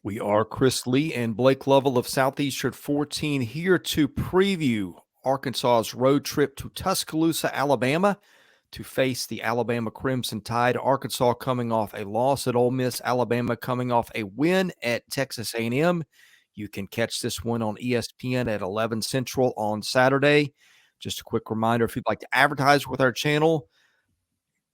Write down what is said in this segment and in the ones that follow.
We are Chris Lee and Blake Lovell of Southeastern 14 here to preview Arkansas's road trip to Tuscaloosa, Alabama to face the Alabama Crimson Tide. Arkansas coming off a loss at Ole Miss, Alabama coming off a win at Texas A&M. You can catch this one on ESPN at 11 Central on Saturday. Just a quick reminder, if you'd like to advertise with our channel,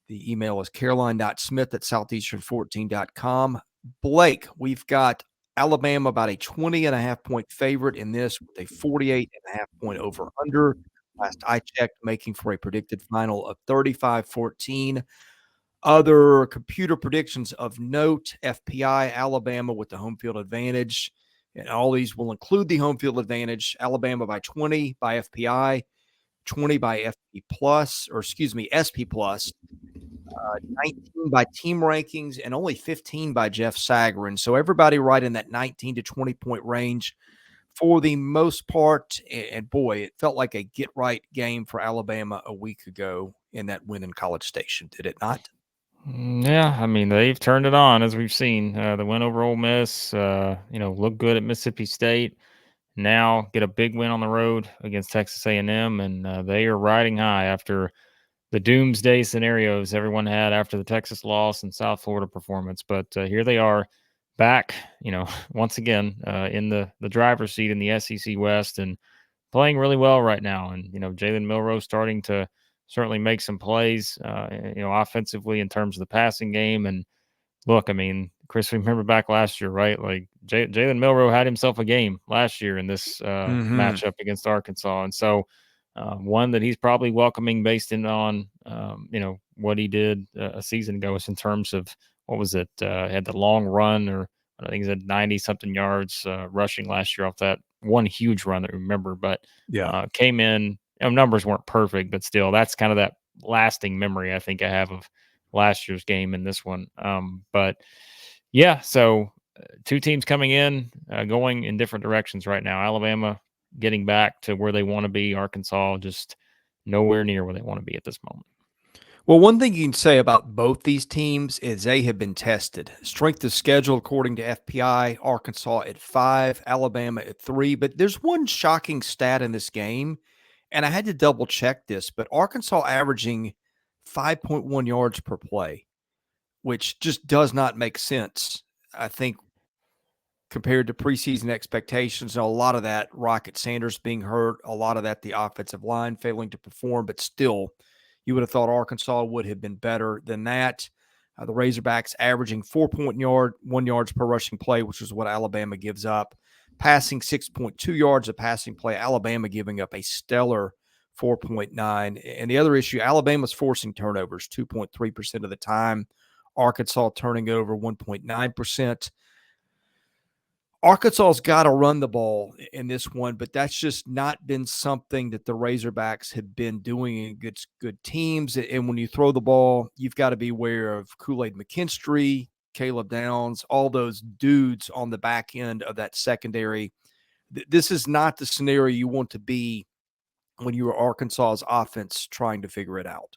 the email is caroline.smith at southeastern14.com. Blake, we've got Alabama about a 20.5-point favorite in this with a 48.5-point over-under. Last I checked, making for a predicted final of 35-14. Other computer predictions of note, FPI, Alabama with the home field advantage. And all these will include the home field advantage. Alabama by 20 by FPI, 20 by SP plus, 19 by team rankings, and only 15 by Jeff Sagarin. So everybody right in that 19 to 20-point range for the most part. And boy, it felt like a get-right game for Alabama a week ago in that win in College Station, did it not? Yeah, I mean, they've turned it on, as we've seen. The win over Ole Miss, look good at Mississippi State. Now get a big win on the road against Texas A&M, and they are riding high after the doomsday scenarios everyone had after the Texas loss and South Florida performance. But here they are back, once again in the driver's seat in the SEC West and playing really well right now. And, Jalen Milroe starting to certainly make some plays, offensively in terms of the passing game. And look, I mean, Chris, remember back last year, right? Like Jalen Milroe had himself a game last year in this matchup against Arkansas. And so one that he's probably welcoming based on, what he did a season ago is in terms of, what was it? Had the long run, or I think he had 90-something yards rushing last year off that one huge run that we remember, but came in, numbers weren't perfect, but still, that's kind of that lasting memory I think I have of last year's game in this one. But yeah, so two teams coming in, going in different directions right now. Alabama getting back to where they want to be. Arkansas just nowhere near where they want to be at this moment. Well, one thing you can say about both these teams is they have been tested. Strength of schedule, according to FPI, Arkansas at 5, Alabama at 3. But there's one shocking stat in this game, and I had to double check this, but Arkansas averaging 5.1 yards per play, which just does not make sense. I think compared to preseason expectations, and a lot of that Rocket Sanders being hurt, a lot of that the offensive line failing to perform, but still – you would have thought Arkansas would have been better than that. The Razorbacks averaging 4.1 yards per rushing play, which is what Alabama gives up. Passing 6.2 yards of passing play. Alabama giving up a stellar 4.9. And the other issue, Alabama's forcing turnovers 2.3% of the time. Arkansas turning over 1.9%. Arkansas's got to run the ball in this one, but that's just not been something that the Razorbacks have been doing against good teams. And when you throw the ball, you've got to be aware of Kool-Aid McKinstry, Caleb Downs, all those dudes on the back end of that secondary. This is not the scenario you want to be when you are Arkansas's offense trying to figure it out.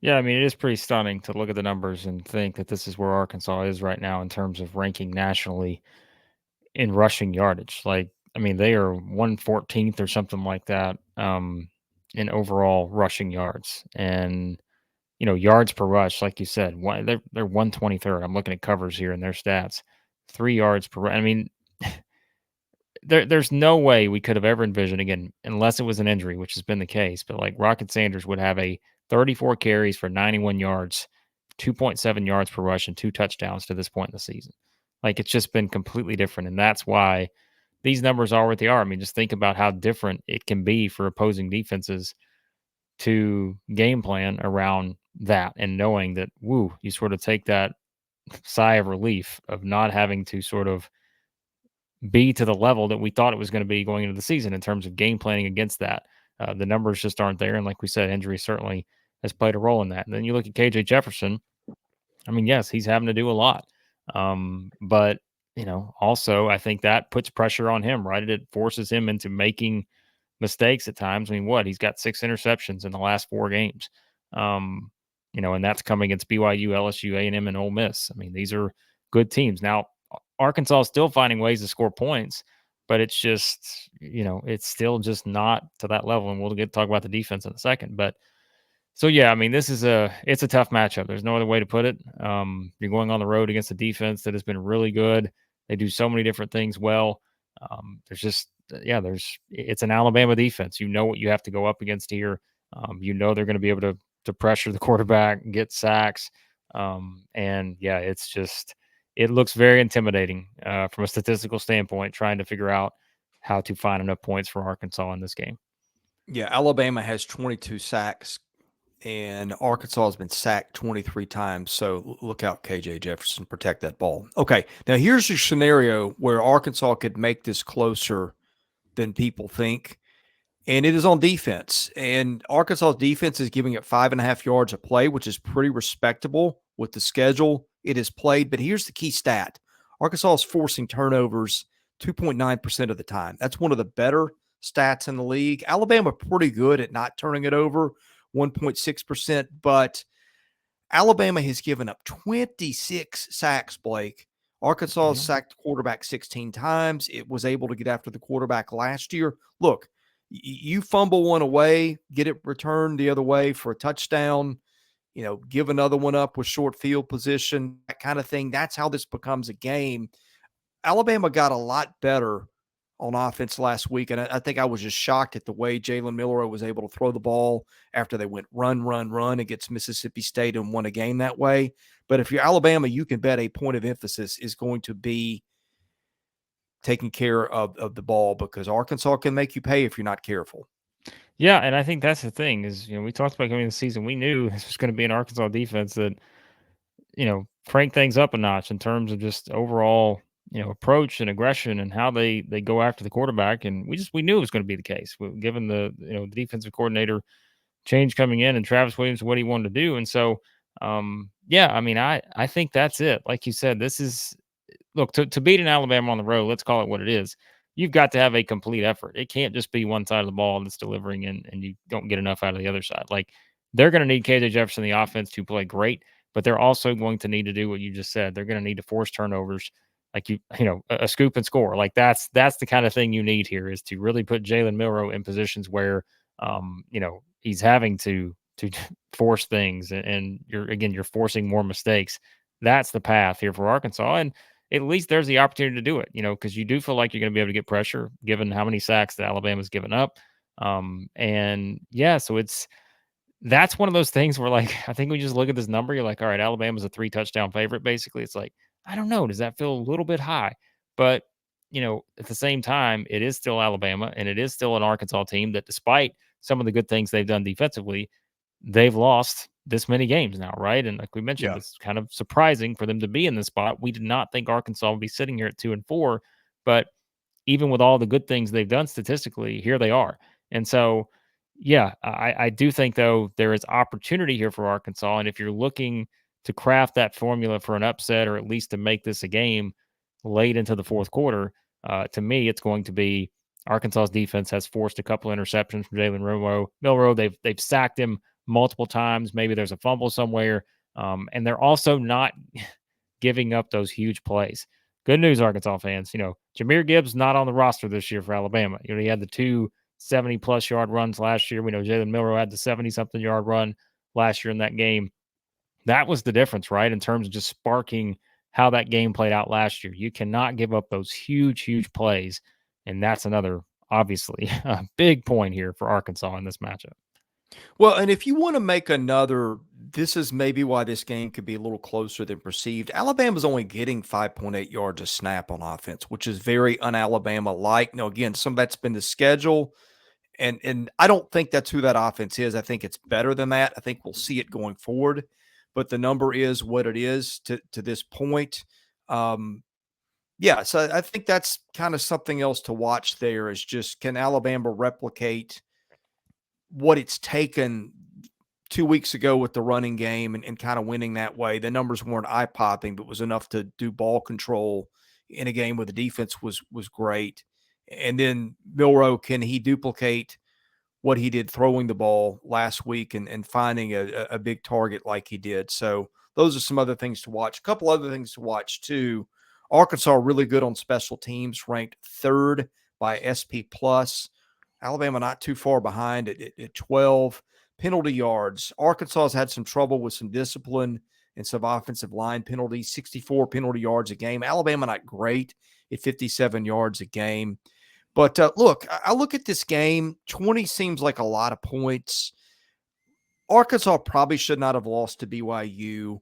Yeah, I mean, it is pretty stunning to look at the numbers and think that this is where Arkansas is right now in terms of ranking nationally in rushing yardage. Like, I mean, they are 114th or something like that in overall rushing yards. And, yards per rush, like you said, they're 123rd. I'm looking at covers here in their stats. 3 yards per rush. I mean, there's no way we could have ever envisioned, again, unless it was an injury, which has been the case, but like Rocket Sanders would have a 34 carries for 91 yards, 2.7 yards per rush, and 2 touchdowns to this point in the season. Like, it's just been completely different. And that's why these numbers are what they are. I mean, just think about how different it can be for opposing defenses to game plan around that, and knowing that, you sort of take that sigh of relief of not having to sort of be to the level that we thought it was going to be going into the season in terms of game planning against that. The numbers just aren't there. And like we said, injury certainly has played a role in that. And then you look at KJ Jefferson. I mean, yes, he's having to do a lot. But, also I think that puts pressure on him, right? It forces him into making mistakes at times. I mean, he's got 6 interceptions in the last 4 games. And that's coming against BYU, LSU, A&M, and Ole Miss. I mean, these are good teams. Now, Arkansas is still finding ways to score points, but it's just, it's still just not to that level. And we'll get to talk about the defense in a second. But so yeah, I mean, it's a tough matchup. There's no other way to put it. You're going on the road against a defense that has been really good. They do so many different things well. It's an Alabama defense. You know what you have to go up against here. They're going to be able to pressure the quarterback and get sacks. It looks very intimidating from a statistical standpoint, trying to figure out how to find enough points for Arkansas in this game. Yeah, Alabama has 22 sacks, and Arkansas has been sacked 23 times. So look out, KJ Jefferson, protect that ball. Okay, now here's your scenario where Arkansas could make this closer than people think, and it is on defense. And Arkansas's defense is giving it 5.5 yards a play, which is pretty respectable with the schedule it has played. But here's the key stat: Arkansas is forcing turnovers 2.9% of the time. That's one of the better stats in the league. Alabama pretty good at not turning it over, 1.6%, but Alabama has given up 26 sacks, Blake. Arkansas has sacked the quarterback 16 times. It was able to get after the quarterback last year. Look, you fumble one away, get it returned the other way for a touchdown, give another one up with short field position, that kind of thing. That's how this becomes a game. Alabama got a lot better on offense last week, and I think I was just shocked at the way Jalen Milroe was able to throw the ball after they went run against Mississippi State and won a game that way. But if you're Alabama, you can bet a point of emphasis is going to be taking care of the ball, because Arkansas can make you pay if you're not careful. Yeah, and I think that's the thing is, we talked about coming into the season. We knew this was going to be an Arkansas defense that, crank things up a notch in terms of just overall, approach and aggression and how they go after the quarterback. And we knew it was going to be the case, given the defensive coordinator change coming in and Travis Williams, what he wanted to do. And so, I think that's it. Like you said, this is, look, to beat an Alabama on the road, let's call it what it is. You've got to have a complete effort. It can't just be one side of the ball that's delivering and you don't get enough out of the other side. Like, they're going to need KJ Jefferson, the offense, to play great, but they're also going to need to do what you just said. They're going to need to force turnovers, like a scoop and score. Like that's the kind of thing you need here, is to really put Jalen Milroe in positions where he's having to force things, and you're forcing more mistakes. That's the path here for Arkansas, and at least there's the opportunity to do it, because you do feel like you're going to be able to get pressure given how many sacks that Alabama's given up. So that's one of those things where, like, I think we just look at this number, you're like, all right, Alabama's a 3-touchdown favorite. Basically, it's like, I don't know, does that feel a little bit high? But at the same time, it is still Alabama, and it is still an Arkansas team that, despite some of the good things they've done defensively, they've lost this many games now, right? And like we mentioned, it's kind of surprising for them to be in this spot. We did not think Arkansas would be sitting here at 2-4, but even with all the good things they've done statistically, here they are. And so, I do think, though, there is opportunity here for Arkansas. And if you're looking to craft that formula for an upset, or at least to make this a game late into the fourth quarter, to me, it's going to be Arkansas's defense has forced a couple interceptions from Jalen Milroe. They've sacked him multiple times. Maybe there's a fumble somewhere. And they're also not giving up those huge plays. Good news, Arkansas fans. Jahmyr Gibbs not on the roster this year for Alabama. He had the 2 70-plus yard runs last year. We know Jalen Milroe had the 70-something yard run last year in that game. That was the difference, right, in terms of just sparking how that game played out last year. You cannot give up those huge plays, and that's another, obviously, a big point here for Arkansas in this matchup. Well, and if you want to make another, this is maybe why this game could be a little closer than perceived. Alabama's only getting 5.8 yards a snap on offense, which is very un-Alabama-like. Now, again, some of that's been the schedule, and I don't think that's who that offense is. I think it's better than that. I think we'll see it going forward, but the number is what it is to this point. So I think that's kind of something else to watch there, is just, can Alabama replicate what it's taken 2 weeks ago with the running game and kind of winning that way? The numbers weren't eye-popping, but was enough to do ball control in a game where the defense was great. And then Milroe, can he duplicate what he did throwing the ball last week and finding a big target like he did? So those are some other things to watch. A couple other things to watch too. Arkansas really good on special teams, ranked third by SP Plus. Alabama not too far behind at 12. Penalty yards. Arkansas has had some trouble with some discipline and some offensive line penalties, 64 penalty yards a game. Alabama not great at 57 yards a game. But look, I look at this game, 20 seems like a lot of points. Arkansas probably should not have lost to BYU.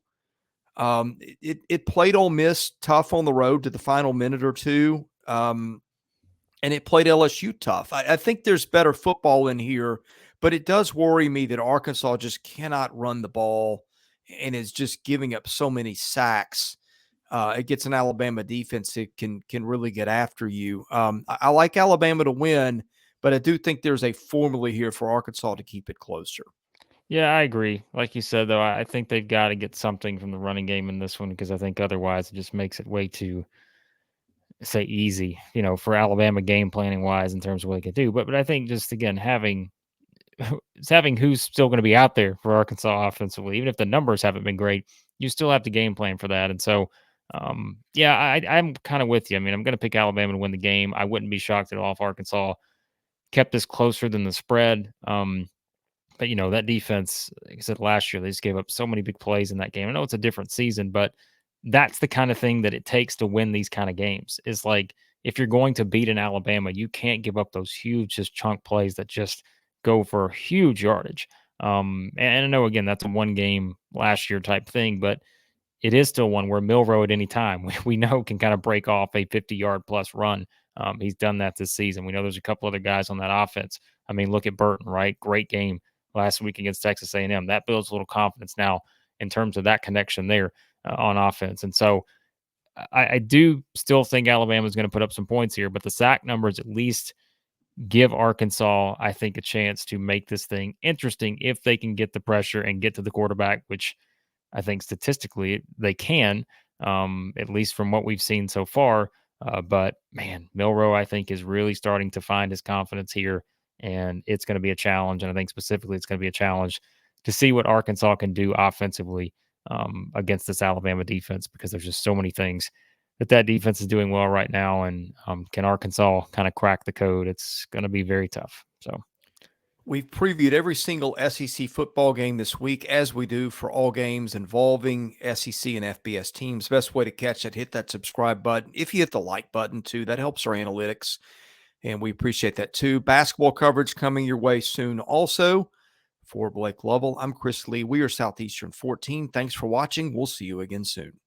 It played Ole Miss tough on the road to the final minute or two, and it played LSU tough. I think there's better football in here, but it does worry me that Arkansas just cannot run the ball and is just giving up so many sacks. It gets an Alabama defense that can really get after you. I like Alabama to win, but I do think there's a formula here for Arkansas to keep it closer. Yeah, I agree. Like you said, though, I think they've got to get something from the running game in this one because I think otherwise it just makes it way too, say, easy, for Alabama game planning wise in terms of what they could do. But I think just again having who's still going to be out there for Arkansas offensively, even if the numbers haven't been great, you still have to game plan for that. And so, yeah, I'm kind of with you. I mean, I'm going to pick Alabama to win the game. I wouldn't be shocked at all if Arkansas kept this closer than the spread. But that defense, like I said last year, they just gave up so many big plays in that game. I know it's a different season, but that's the kind of thing that it takes to win these kind of games. Is like if you're going to beat an Alabama, you can't give up those huge just chunk plays that just go for huge yardage. And I know again that's a one game last year type thing, but it is still one where Milroe at any time we know can kind of break off a 50-yard plus run. He's done that this season. We know there's a couple other guys on that offense. I mean, look at Burton, right? Great game last week against Texas A&M. That builds a little confidence now in terms of that connection there on offense. And so I do still think Alabama is going to put up some points here, but the sack numbers at least give Arkansas, I think, a chance to make this thing interesting if they can get the pressure and get to the quarterback, which I think statistically they can, at least from what we've seen so far. But man, Milroe, I think, is really starting to find his confidence here, and it's going to be a challenge. And I think specifically it's going to be a challenge to see what Arkansas can do offensively against this Alabama defense because there's just so many things that defense is doing well right now. And can Arkansas kind of crack the code? It's going to be very tough. So. We've previewed every single SEC football game this week, as we do for all games involving SEC and FBS teams. Best way to catch it, hit that subscribe button. If you hit the like button too, that helps our analytics, and we appreciate that too. Basketball coverage coming your way soon also. For Blake Lovell, I'm Chris Lee. We are Southeastern 14. Thanks for watching. We'll see you again soon.